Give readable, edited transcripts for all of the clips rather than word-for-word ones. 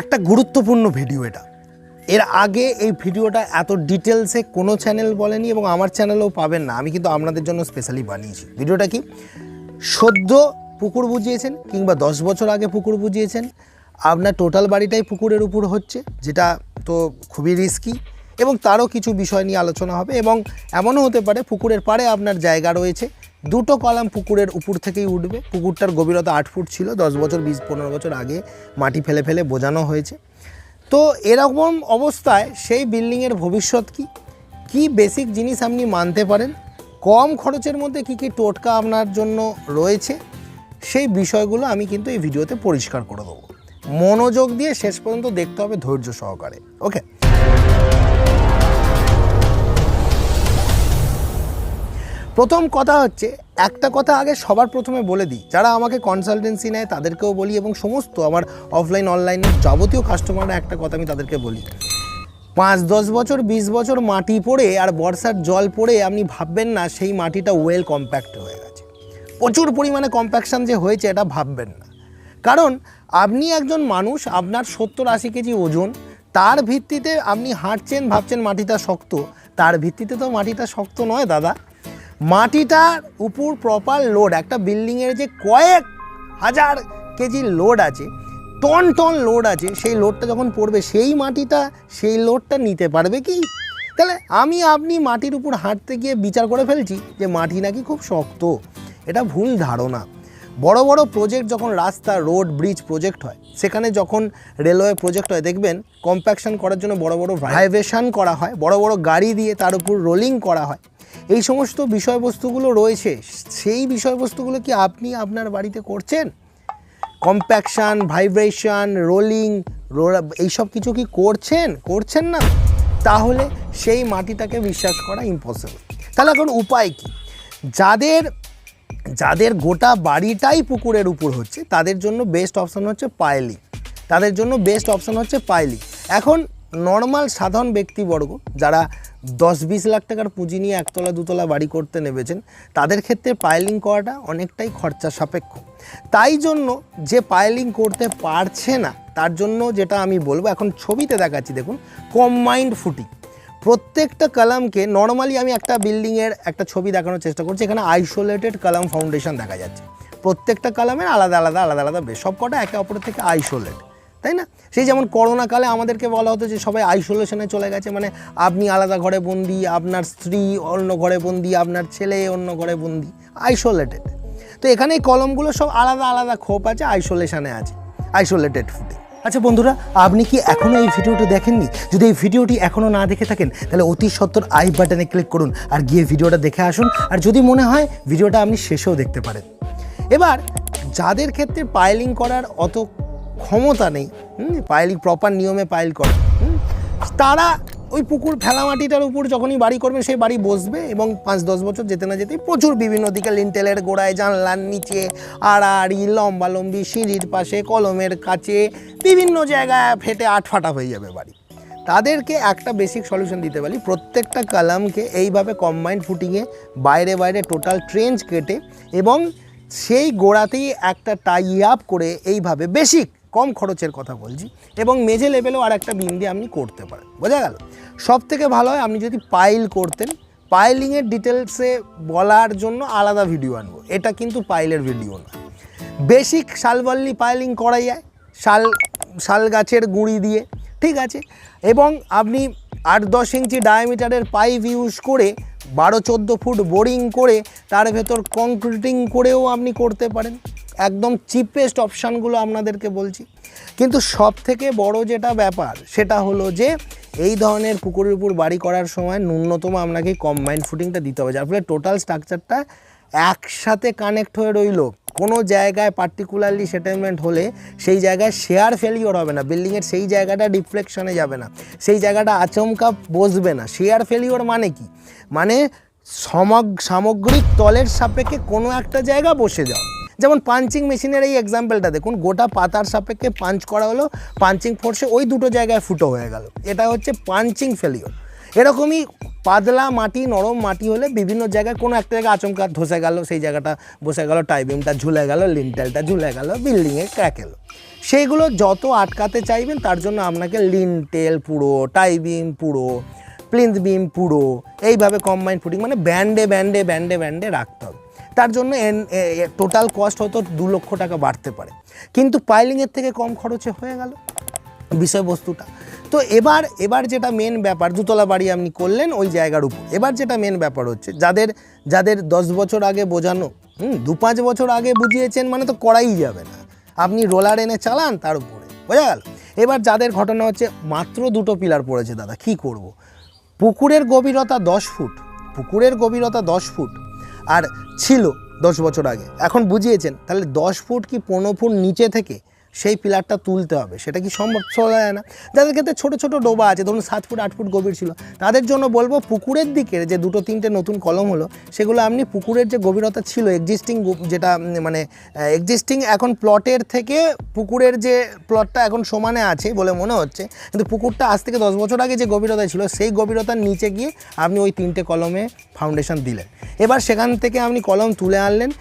একটা গুরুত্বপূর্ণ ভিডিও এটা। এর আগে এই ভিডিওটা এত ডিটেলসে কোনো চ্যানেল বলেনি এবং আমার চ্যানেলেও পাবেন না। আমি কিন্তু আপনাদের জন্য স্পেশালি বানিয়েছি। ভিডিওটা কি, সদ্য পুকুর বুঝিয়েছেন কিংবা 10 বছর আগে পুকুর বুঝিয়েছেন, আপনার টোটাল বাড়িটাই পুকুরের উপর হচ্ছে, যেটা তো খুবই রিস্কি, এবং তারও কিছু বিষয় নিয়ে আলোচনা হবে। এবং এমনও হতে পারে পুকুরের পাড়ে আপনার জায়গা রয়েছে, দুটো কলাম পুকুরের উপর থেকেই উঠবে। পুকুরটার গভীরতা 8 ফুট ছিল, 10 বছর 20-15 বছর আগে মাটি ফেলে ফেলে বোঝানো হয়েছে। তো এরকম অবস্থায় সেই বিল্ডিংয়ের ভবিষ্যৎ কি বেসিক জিনিস আপনি মানতে পারেন, কম খরচের মধ্যে কি কি টোটকা আপনার জন্য রয়েছে, সেই বিষয়গুলো আমি কিন্তু এই ভিডিওতে পরিষ্কার করে দেবো। মনোযোগ দিয়ে শেষ পর্যন্ত দেখতে হবে, ধৈর্য সহকারে। ওকে, প্রথম কথা হচ্ছে, একটা কথা আগে সবার প্রথমে বলে দিই, যারা আমাকে কনসালটেন্সি নেয় তাদেরকেও বলি, এবং সমস্ত আমার অফলাইন অনলাইনের যাবতীয় কাস্টমাররা একটা কথা আমি তাদেরকে বলি, 5-10 বছর 20 বছর মাটি পড়ে আর বর্ষার জল পড়ে আপনি ভাববেন না সেই মাটিটা ওয়েল কম্প্যাক্ট হয়ে গেছে। প্রচুর পরিমাণে কম্প্যাকশান যে হয়েছে এটা ভাববেন না। কারণ আপনি একজন মানুষ, আপনার 70-80 কেজি ওজন, তার ভিত্তিতে আপনি হাঁটছেন, ভাবছেন মাটিটা শক্ত, তার ভিত্তিতে তো মাটিটা শক্ত নয় দাদা। মাটিটার উপর প্রপার লোড, একটা বিল্ডিংয়ের যে কয়েক হাজার কেজি লোড আছে, টন টন লোড আছে, সেই লোডটা যখন পড়বে সেই মাটিটা সেই লোডটা নিতে পারবে কি? তাহলে আপনি মাটির উপর হাঁটতে গিয়ে বিচার করে ফেলছি যে মাটি নাকি খুব শক্ত। এটা ভুল ধারণা। বড় বড় প্রজেক্ট যখন রাস্তা, রোড, ব্রিজ প্রজেক্ট হয়, সেখানে যখন রেলওয়ে প্রজেক্ট হয়, দেখবেন কম্প্যাকশন করার জন্য বড় বড় ভাইব্রেশন করা হয়, বড় বড় গাড়ি দিয়ে তার উপর রোলিং করা হয়। এই সমস্ত বিষয়বস্তুগুলো রয়েছে, সেই বিষয়বস্তুগুলো কি আপনি আপনার বাড়িতে করছেন? কম্প্যাকশান, ভাইব্রেশন, রোলিং, এইসব কিছু কি করছেন না? তাহলে সেই মাটিটাকে বিশ্বাস করা ইম্পসিবল। তাহলে এখন উপায় কি? যাদের গোটা বাড়িটাই পুকুরের উপর হচ্ছে, তাদের জন্য বেস্ট অপশান হচ্ছে পাইলিং। এখন নর্মাল সাধারণ ব্যক্তিবর্গ যারা 10-20 লাখ টাকার পুঁজি নিয়ে একতলা দুতলা বাড়ি করতে নেমেছেন, তাদের ক্ষেত্রে পাইলিং করাটা অনেকটাই খরচা সাপেক্ষ। তাই জন্য যে পাইলিং করতে পারছে না, তার জন্য যেটা আমি বলবো, এখন ছবিতে দেখাচ্ছি দেখুন, কম্বাইন্ড ফুটিং। প্রত্যেকটা কলামকে নর্মালি আমি একটা বিল্ডিংয়ের একটা ছবি দেখানোর চেষ্টা করছি। এখানে আইসোলেটেড কলাম ফাউন্ডেশন দেখা যাচ্ছে, প্রত্যেকটা কলামের আলাদা আলাদা বেশ, সব কটা একে অপরের থেকে আইসোলেট, তাই না? সেই যেমন করোনাকালে আমাদেরকে বলা হতো যে সবাই আইসোলেশনে চলে গেছে, মানে আপনি আলাদা ঘরে বন্দি, আপনার স্ত্রী অন্য ঘরে বন্দি, আপনার ছেলে অন্য ঘরে বন্দি, আইসোলেটেড। তো এখানে এই কলমগুলো সব আলাদা খোপ আছে, আইসোলেশনে আছে, আইসোলেটেড ফুটিং। আচ্ছা বন্ধুরা, আপনি কি এখনও এই ভিডিওটি দেখেননি? যদি এই ভিডিওটি এখনও না দেখে থাকেন, তাহলে অতি সত্বর আই বাটনে ক্লিক করুন আর গিয়ে ভিডিওটা দেখে আসুন। আর যদি মনে হয় ভিডিওটা আপনি শেষেও দেখতে পারেন। এবার যাদের ক্ষেত্রে পাইলিং করার অত ক্ষমতা নেই, পাইলিং প্রপার নিয়মে পাইল করে, তারা ওই পুকুর ফেলা মাটিটার উপর যখনই বাড়ি করবেন, সেই বাড়ি বসবে এবং 5-10 বছর যেতে না যেতেই প্রচুর বিভিন্ন দিকে, লিন্টেলের গোড়ায়, জানলার নিচে, আড়াআড়ি, লম্বালম্বি, সিঁড়ির পাশে, কলমের কাছে, বিভিন্ন জায়গায় ফেটে আটফাটা হয়ে যাবে বাড়ি। তাদেরকে একটা বেসিক সলিউশন দিতে পারি, প্রত্যেকটা কলামকে এইভাবে কম্বাইন্ড ফুটিংয়ে বাইরে টোটাল ট্রেঞ্চ কেটে এবং সেই গোড়াতেই একটা টাই আপ করে, এইভাবে বেসিক কম খরচের কথা বলছি, এবং মেঝে লেভেলেও আর একটা বিম দিয়ে আপনি করতে পারেন। বোঝা গেল? সব থেকে ভালো হয় আপনি যদি পাইল করতেন। পাইলিংয়ের ডিটেলসে বলার জন্য আলাদা ভিডিও আনবো, এটা কিন্তু পাইলের ভিডিও না। বেসিক শালবল্লি পাইলিং করা যায় শাল গাছের গুঁড়ি দিয়ে, ঠিক আছে, এবং আপনি 8-10 ইঞ্চি ডায়ামিটারের পাইপ ইউজ করে 12-14 ফুট বোরিং করে তার ভেতর কংক্রিটিং করেও আপনি করতে পারেন। একদম চিপেস্ট অপশানগুলো আপনাদেরকে বলছি। কিন্তু সব থেকে বড় যেটা ব্যাপার, সেটা হলো যে এই ধরনের পুকুরের উপর বাড়ি করার সময় ন্যূনতম আপনাকে কম্বাইন্ড ফুটিংটা দিতে হবে, যার ফলে টোটাল স্ট্রাকচারটা একসাথে কানেক্ট হয়ে রইল। কোনো জায়গায় পার্টিকুলারলি সেটেলমেন্ট হলে সেই জায়গায় শেয়ার ফেলিওর হবে না, বিল্ডিংয়ের সেই জায়গাটা ডিফ্লেকশনে যাবে না, সেই জায়গাটা আচমকা বসবে না। শেয়ার ফেলিওর মানে কি? মানে সামগ্রিক তলের সাপেক্ষে কোনো একটা জায়গা বসে যাও। যেমন পাঞ্চিং মেশিনের এই এক্সাম্পলটা দেখুন, গোটা পাতার সাপেক্ষে পাঞ্চ করা হলো, পাঞ্চিং ফোর্সে ওই দুটো জায়গায় ফুটো হয়ে গেল, এটা হচ্ছে পাঞ্চিং ফেলিওর। এরকমই পাতলা মাটি, নরম মাটি হলে বিভিন্ন জায়গায় কোনো একটা জায়গায় আচমকা ধসে গেল, সেই জায়গাটা বসে গেল, টাইবিমটা ঝুলে গেল, লিন্টেলটা ঝুলে গেল, বিল্ডিংয়ে ক্র্যাক এলো। সেইগুলো যত আটকাতে চাইবেন তার জন্য আপনাকে লিন্টেল পুরো, টাইবিম পুরো, প্লিন্থ বিম পুরো, এইভাবে কম্বাইন্ড ফুটিং মানে ব্যান্ডে ব্যান্ডে ব্যান্ডে ব্যান্ডে রাখতে হবে। তার জন্য টোটাল কস্ট হয়তো 2 লক্ষ টাকা বাড়তে পারে, কিন্তু পাইলিংয়ের থেকে কম খরচে হয়ে গেল বিষয়বস্তুটা। তো এবার যেটা মেন ব্যাপার, দুতলা বাড়ি আপনি করলেন ওই জায়গার উপর, এবার যেটা মেন ব্যাপার হচ্ছে যাদের 10 বছর আগে বোঝানো, 2-5 বছর আগে বুঝিয়েছেন মানে তো করাই যাবে না, আপনি রোলার এনে চালান তার উপরে, বোঝা গেল। এবার যাদের ঘটনা হচ্ছে মাত্র 2টো পিলার পড়েছে, দাদা কি করব, পুকুরের গভীরতা 10 ফুট, পুকুরের গভীরতা 10 ফুট আর ছিল 10 বছর আগে, এখন বুঝিয়েছেন, তাহলে 10 ফুট কি 15 ফুট নিচে থেকে সেই পিলারটা তুলতে হবে, সেটা কি সম্ভব? চলা যায় না। যাদের ক্ষেত্রে ছোটো ছোটো ডোবা আছে, ধরুন 7 ফুট 8 ফুট গভীর ছিল, তাদের জন্য বলবো পুকুরের দিকের যে 2-3টে নতুন কলম হলো, সেগুলো আপনি পুকুরের যে গভীরতা ছিল এক্সিস্টিং, যেটা মানে এক্সিস্টিং এখন প্লটের থেকে পুকুরের যে প্লটটা এখন সমানে আছে বলে মনে হচ্ছে, কিন্তু পুকুরটা আজ থেকে 10 বছর আগে যে গভীরতা ছিল সেই গভীরতার নিচে গিয়ে আপনি ওই 3টে কলমে ফাউন্ডেশন দিলেন। এবার সেখান থেকে আপনি কলম তুলে আনলেন,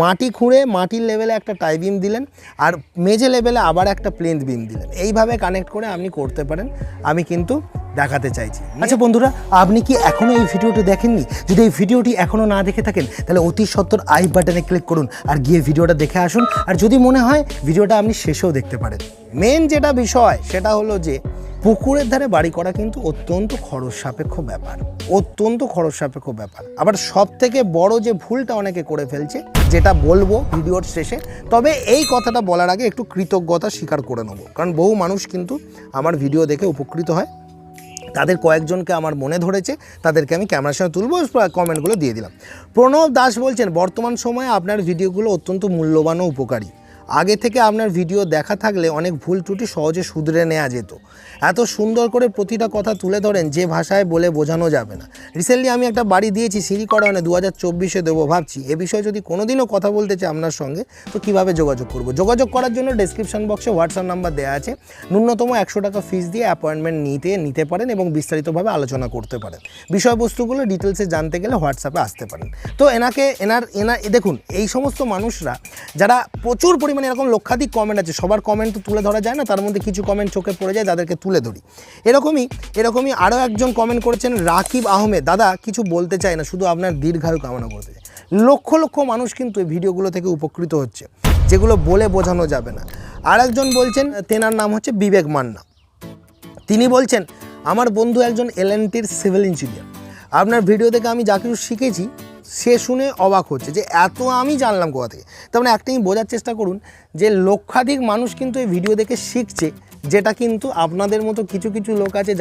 মাটি খুঁড়ে মাটির লেভেলে একটা টাই বিম দিলেন, আর মেঝে লেভেলে আবার একটা প্লেন্থ বিম দিলেন, এইভাবে কানেক্ট করে আপনি করতে পারেন। আমি কিন্তু দেখাতে চাইছি। আচ্ছা বন্ধুরা, আপনি কি এখনও এই ভিডিওটি দেখেননি? যদি এই ভিডিওটি এখনও না দেখে থাকেন তাহলে অতি সত্বর আই বাটনে ক্লিক করুন আর গিয়ে ভিডিওটা দেখে আসুন। আর যদি মনে হয় ভিডিওটা আপনি শেষেও দেখতে পারেন। মেন যেটা বিষয় সেটা হলো যে পুকুরের ধারে বাড়ি করা কিন্তু অত্যন্ত খরচ সাপেক্ষ ব্যাপার, অত্যন্ত খরচ সাপেক্ষ ব্যাপার। আবার সব থেকে বড় যে ভুলটা অনেকে করে ফেলছে, যেটা বলবো ভিডিওর শেষে, তবে এই কথাটা বলার আগে একটু কৃতজ্ঞতা স্বীকার করে নেব, কারণ বহু মানুষ কিন্তু আমার ভিডিও দেখে উপকৃত হয়, তাদের কয়েকজনকে আমার মনে ধরেছে, তাদেরকে আমি ক্যামেরার সামনে তুলবো, কমেন্টগুলো দিয়ে দিলাম। প্রণব দাস বলছেন, বর্তমান সময়ে আপনার ভিডিওগুলো অত্যন্ত মূল্যবান ও উপকারী। আগে থেকে আপনার ভিডিও দেখা থাকলে অনেক ভুল ত্রুটি সহজে শুধরে নেওয়া যেত। এত সুন্দর করে প্রতিটা কথা তুলে ধরেন যে ভাষায় বলে বোঝানো যাবে না। রিসেন্টলি আমি একটা বাড়ি দিয়েছি, সিঁড়ি করা হয় না, 2024-এ দেবো ভাবছি। এ বিষয়ে যদি কোনোদিনও কথা বলতে চাই আপনার সঙ্গে, তো কীভাবে যোগাযোগ করব? যোগাযোগ করার জন্য ডেসক্রিপশন বক্সে হোয়াটসঅ্যাপ নাম্বার দেওয়া আছে। ন্যূনতম 100 টাকা ফিস দিয়ে অ্যাপয়েন্টমেন্ট নিতে পারেন এবং বিস্তারিতভাবে আলোচনা করতে পারেন। বিষয়বস্তুগুলো ডিটেলসে জানতে গেলে হোয়াটসঅ্যাপে আসতে পারেন। তো এনার দেখুন, এই সমস্ত মানুষরা যারা প্রচুর পরিমাণে, এরকম লক্ষাধিক কমেন্ট আছে, সবার কমেন্ট তো তুলে ধরা যায় না, তার মধ্যে কিছু কমেন্ট চোখে পড়ে যায়, তাদেরকে তুলে ধরি। এরকমই আরও একজন কমেন্ট করেছেন, রাকিব আহমেদ, দাদা কিছু বলতে চাই না, শুধু আপনার দীর্ঘায়ু কামনা করতে চাই। লক্ষ লক্ষ মানুষ কিন্তু এই ভিডিওগুলো থেকে উপকৃত হচ্ছে, যেগুলো বলে বোঝানো যাবে না। আর একজন বলছেন, তেনার নাম হচ্ছে বিবেক মান্না, তিনি বলছেন, আমার বন্ধু একজন এলএনটির সিভিল ইঞ্জিনিয়ার, আপনার ভিডিও থেকে আমি যা কিছু শিখেছি সে শুনে অবাক হচ্ছে যে এত আমি জানলাম কোথা থেকে। তার মানে একটাই বোঝার চেষ্টা করুন যে লক্ষাধিক মানুষ কিন্তু এই ভিডিও দেখে শিখছে, যেটা কিন্তু আপনাদের মতো কিছু কিছু লোক আছে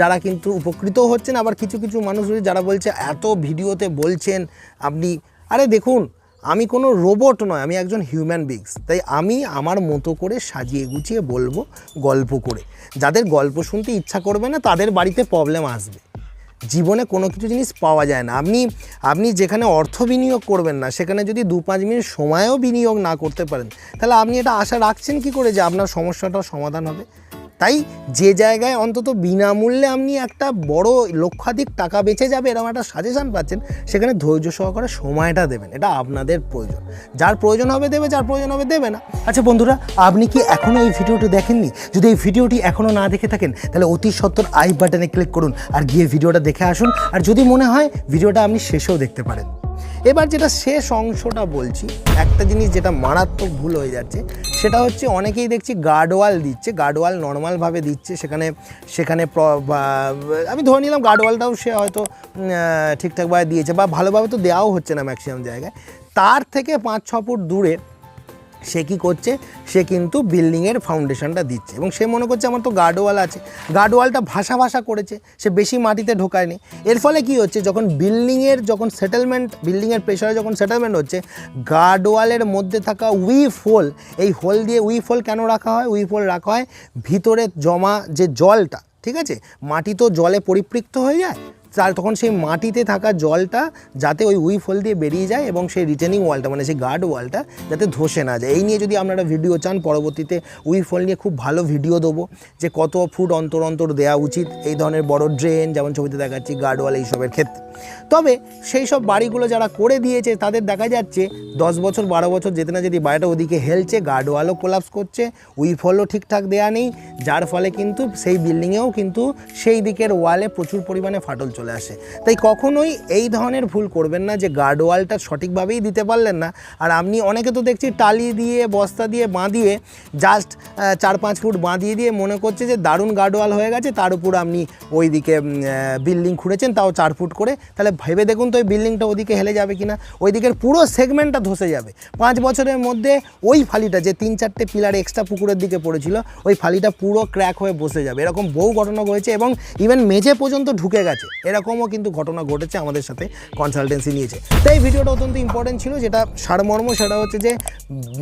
যারা কিন্তু উপকৃত হচ্ছেন, আবার কিছু কিছু মানুষ রয়েছে যারা বলছে এত ভিডিওতে বলছেন আপনি। আরে দেখুন, আমি কোনো রোবট নয়, আমি একজন হিউম্যান বিংস, তাই আমি আমার মতো করে সাজিয়ে গুছিয়ে বলবো, গল্প করে। যাদের গল্প শুনতে ইচ্ছা করবে না তাদের বাড়িতে প্রবলেম আসবে। জীবনে কোনো কিছু জিনিস পাওয়া যায় না, আপনি যেখানে অর্থ বিনিয়োগ করবেন না, সেখানে যদি 2-5 মিনিট সময়ও বিনিয়োগ না করতে পারেন, তাহলে আপনি এটা আশা রাখছেন কি করে যে আপনার সমস্যাটার সমাধান হবে? তাই যে জায়গায় অন্তত বিনামূল্যে আপনি একটা বড় লক্ষাধিক টাকা বেঁচে যাবে এরকম একটা সাজেশান পাচ্ছেন, সেখানে ধৈর্য সহকারে সময়টা দেবেন। এটা আপনাদের প্রয়োজন, যার প্রয়োজন হবে দেবে, যার প্রয়োজন হবে দেবে না। আচ্ছা বন্ধুরা, আপনি কি এখনও এই ভিডিওটি দেখেননি? যদি এই ভিডিওটি এখনও না দেখে থাকেন তাহলে অতি সত্বর আই বাটনে ক্লিক করুন আর গিয়ে ভিডিওটা দেখে আসুন। আর যদি মনে হয় ভিডিওটা আপনি শেষেও দেখতে পারেন। এবার যেটা শেষ অংশটা বলছি, একটা জিনিস যেটা মারাত্মক ভুল হয়ে যাচ্ছে, সেটা হচ্ছে অনেকেই দেখছি গার্ডওয়াল দিচ্ছে, গার্ডওয়াল নর্মালভাবে দিচ্ছে, সেখানে আমি ধরে নিলাম গার্ডওয়ালটাও সে হয়তো ঠিকঠাকভাবে দিয়েছে, বা ভালোভাবে তো দেওয়াও হচ্ছে না ম্যাক্সিমাম জায়গায়। তার থেকে 5-6 ফুট দূরে সে কী করছে, সে কিন্তু বিল্ডিংয়ের ফাউন্ডেশনটা দিচ্ছে এবং সে মনে করছে আমার তো গার্ডওয়াল আছে, গার্ডওয়ালটা ভাষা করেছে, সে বেশি মাটিতে ঢোকায়নি। এর ফলে কি হচ্ছে, যখন বিল্ডিংয়ের বিল্ডিংয়ের প্রেশারে যখন সেটেলমেন্ট হচ্ছে, গার্ডওয়ালের মধ্যে থাকা উইফ হোল, এই হোল দিয়ে উইফ হোল কেন রাখা হয়? উইফ হোল রাখা হয় ভিতরে জমা যে জলটা, ঠিক আছে, মাটি তো জলে পরিপৃক্ত হয়ে যায়, তখন সেই মাটিতে থাকা জলটা যাতে ওই উইফ হোল দিয়ে বেরিয়ে যায় এবং সেই রিটেনিং ওয়ালটা মানে সেই গার্ড ওয়ালটা যাতে ধসে না যায়। এই নিয়ে যদি আপনারা ভিডিও চান, পরবর্তীতে উইফ হোল নিয়ে খুব ভালো ভিডিও দেবো যে কত ফুট অন্তর অন্তর দেওয়া উচিত এই ধরনের বড় ড্রেন, যেমন ছবিতে দেখাচ্ছি গার্ড ওয়াল, এইসবের ক্ষেত্রে। তবে সেই সব বাড়িগুলো যারা করে দিয়েছে তাদের দেখা যাচ্ছে 10 বছর 12 বছর যেতে না যেতে বাড়িটা ওদিকে হেলছে, গার্ড ওয়ালও কোলাপস করছে, উইফ হোলও ঠিকঠাক দেওয়া নেই, যার ফলে কিন্তু সেই বিল্ডিংয়েও কিন্তু সেই দিকের ওয়ালে প্রচুর পরিমাণে ফাটল চলে আসে। তাই কখনোই এই ধরনের ভুল করবেন না যে গার্ড ওয়ালটা সঠিকভাবেই দিতে পারলেন না, আর আপনি অনেকে তো দেখছি টালি দিয়ে বস্তা দিয়ে বাঁধিয়ে জাস্ট 4-5 ফুট বাঁধিয়ে দিয়ে মনে করছে যে দারুণ গার্ড ওয়াল হয়ে গেছে, তার উপর আপনি ওই দিকে বিল্ডিং খুঁড়েছেন তাও 4 ফুট করে। তাহলে ভেবে দেখুন তো ওই বিল্ডিংটা ওদিকে হেলে যাবে কিনা, ওই দিকের পুরো সেগমেন্টটা ধসে যাবে। 5 বছরের মধ্যে ওই ফালিটা যে 3-4টে পিলার এক্সট্রা পুকুরের দিকে পড়েছিল, ওই ফালিটা পুরো ক্র্যাক হয়ে বসে যাবে। এরকম বহু ঘটনা হয়েছে এবং ইভেন মেঝে পর্যন্ত ঢুকে গেছে, এরকমও কিন্তু ঘটনা ঘটেছে, আমাদের সাথে কনসালটেন্সি নিয়েছে। তাই এই ভিডিওটা অত্যন্ত ইম্পর্টেন্ট ছিল, যেটা সারমর্ম সেটা হচ্ছে যে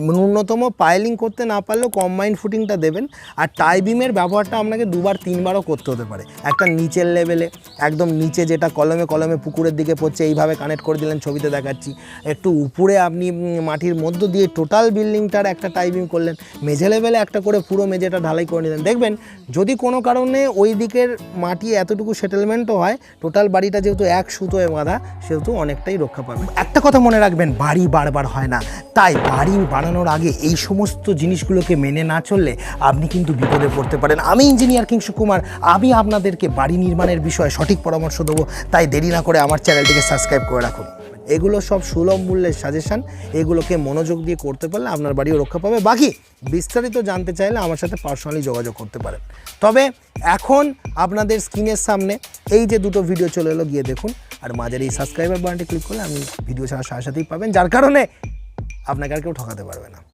ন্যূনতম পাইলিং করতে না পারলেও কম্বাইন্ড ফুটিংটা দেবেন। আর টাই বিমের ব্যবহারটা আপনাকে 2-3বারও করতে হতে পারে। একটা নিচের লেভেলে একদম নিচে যেটা কলমে কলমে পুকুরের দিকে পড়ছে এইভাবে কানেক্ট করে দিলেন, ছবিতে দেখাচ্ছি। একটু উপরে আপনি মাটির মধ্য দিয়ে টোটাল বিল্ডিংটার একটা টাই বিম করলেন, মেঝে লেভেলে একটা করে পুরো মেঝেটা ঢালাই করে নিলেন। দেখবেন যদি কোনো কারণে ওই দিকের মাটি এতটুকু সেটেলমেন্টও হয়, টোটাল বাড়িটা যেহেতু এক সুতোয় বাঁধা সেহেতু অনেকটাই রক্ষা পাবে। একটা কথা মনে রাখবেন, বাড়ি বারবার হয় না, তাই বাড়ি বানানোর আগে এই সমস্ত জিনিসগুলোকে মেনে না চললে আপনি কিন্তু বিপদে পড়তে পারেন। আমি ইঞ্জিনিয়ার কিংসু কুমার, আমি আপনাদেরকে বাড়ি নির্মাণের বিষয়ে সঠিক পরামর্শ দেবো, তাই দেরি না করে আমার চ্যানেলটিকে সাবস্ক্রাইব করে রাখুন। এগুলো সব সুলভ মূল্যের সাজেশান, এগুলোকে মনোযোগ দিয়ে করতে পারলে আপনার বাড়িও রক্ষা পাবে। বাকি বিস্তারিত জানতে চাইলে আমার সাথে পার্সোনালি যোগাযোগ করতে পারেন। তবে এখন আপনাদের স্ক্রিনের সামনে এই যে দুটো ভিডিও চলে এলো, গিয়ে দেখুন, আর মাঝের এই সাবস্ক্রাইবার বাটনটি ক্লিক করলে আপনি ভিডিও ছাড়ার সাথে সাথেই পাবেন, যার কারণে আপনাকে আর কেউ ঠকাতে পারবে না।